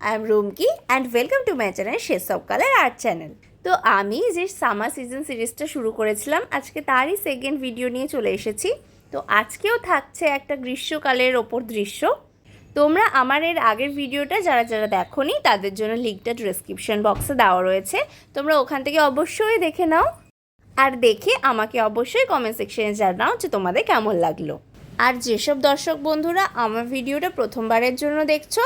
I am Rumki and welcome to my channel Shades of Color Art Channel. তো আমি যে summer season সিরিজটা শুরু করেছিলাম আজকে তারই সেকেন্ড ভিডিও নিয়ে চলে এসেছি। তো আজকেও থাকছে একটা গ্রীষ্মকালের ওপর দৃশ্য। তোমরা আমার এর আগের ভিডিওটা যারা যারা দেখোনি তাদের জন্য লিঙ্কটা ডেসক্রিপশন বক্সে দেওয়া রয়েছে, তোমরা ওখান থেকে অবশ্যই দেখে নাও আর দেখে আমাকে অবশ্যই কমেন্ট সেকশনে জানাও যে তোমাদের কেমন লাগলো। আর যেসব দর্শক বন্ধুরা আমার ভিডিওটা প্রথমবারের জন্য দেখছো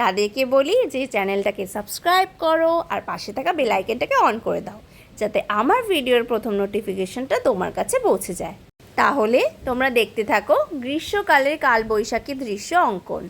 তাদেরকে বলি যে চ্যানেলটাকে সাবস্ক্রাইব করো আর পাশে থাকা বেল আইকনটাকে অন করে দাও যাতে আমার ভিডিওর প্রথম নোটিফিকেশনটা তোমার কাছে পৌঁছে যায়। তাহলে তোমরা দেখতে থাকো গ্রীষ্মকালের কালবৈশাখী দৃশ্য অঙ্কন।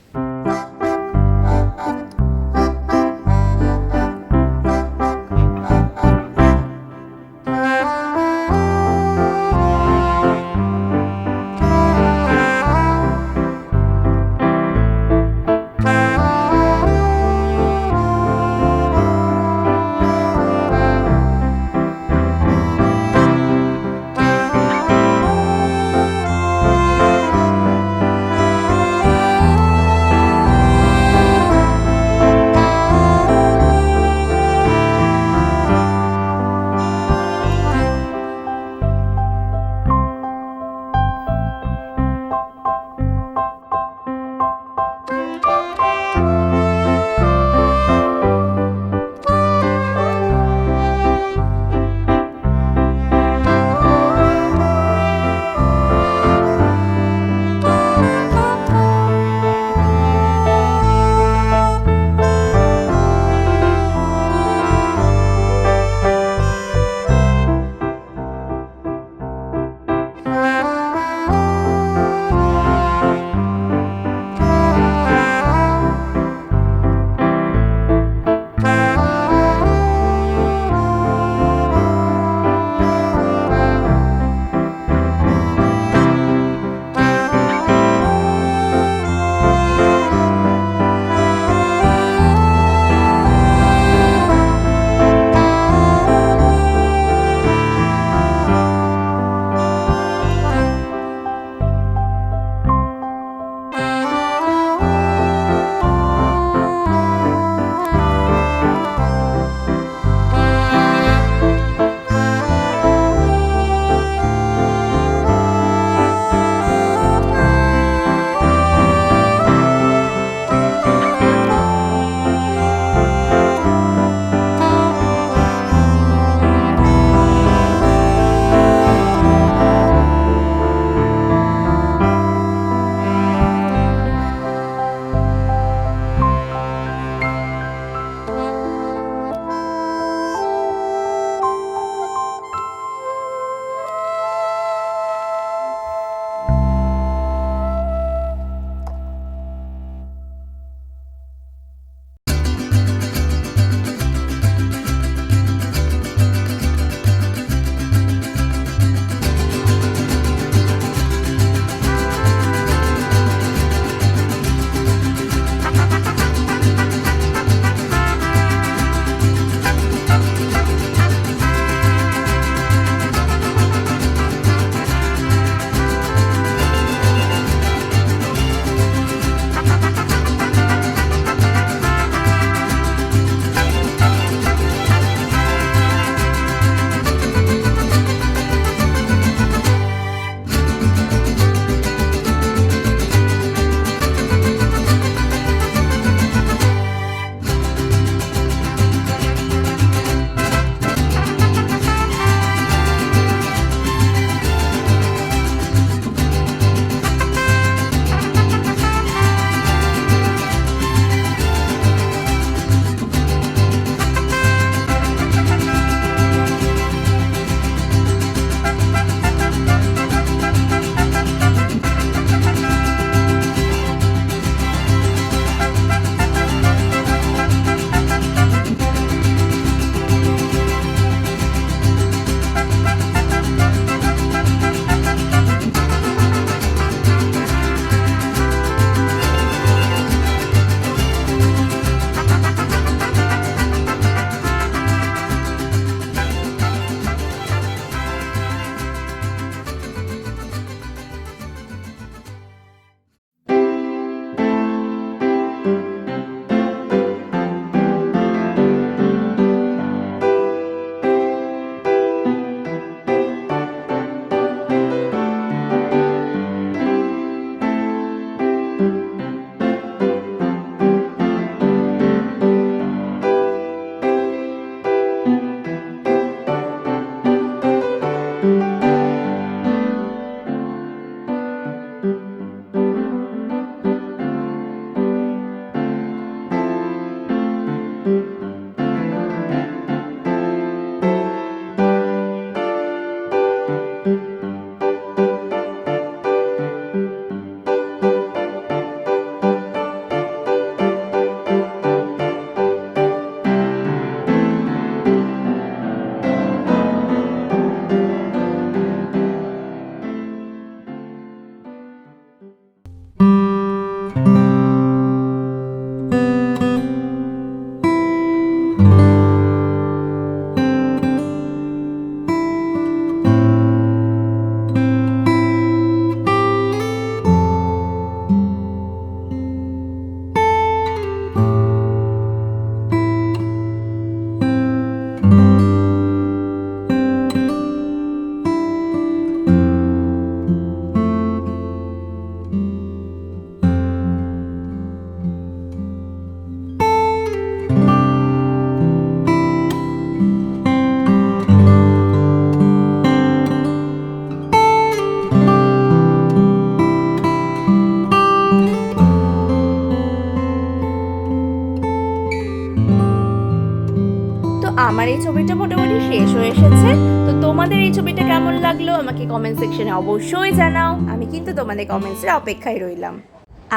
মোটামুটি শেষ হয়ে এসেছে। তো তোমাদের এই ছবিটা কেমন লাগলো আমাকে কমেন্ট সেকশনে অবশ্যই জানাও, আমি কিন্তু তোমাদের কমেন্টসের অপেক্ষায় রইলাম।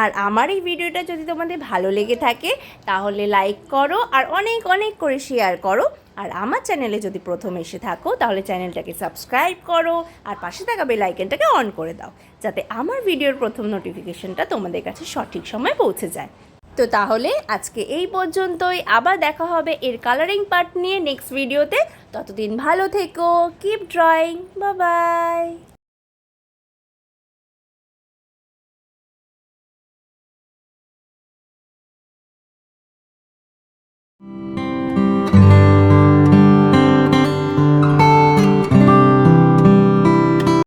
আর আমার এই ভিডিওটা যদি তোমাদের ভালো লেগে থাকে তাহলে লাইক করো আর অনেক অনেক করে শেয়ার করো। আর আমার চ্যানেলে যদি প্রথম এসে থাকো তাহলে চ্যানেলটাকে সাবস্ক্রাইব করো আর পাশে থাকা বেল আইকনটাকে অন করে দাও, যাতে আমার ভিডিওর প্রথম নোটিফিকেশনটা তোমাদের কাছে সঠিক সময়ে পৌঁছে যায়। তো তাহলে আজকে এই পর্যন্তই, আবার দেখা হবে এর কালারিং পার্ট নিয়ে নেক্সট ভিডিওতে। ততদিন ভালো থেকো, কিপ ড্রয়িং, বাই বাই।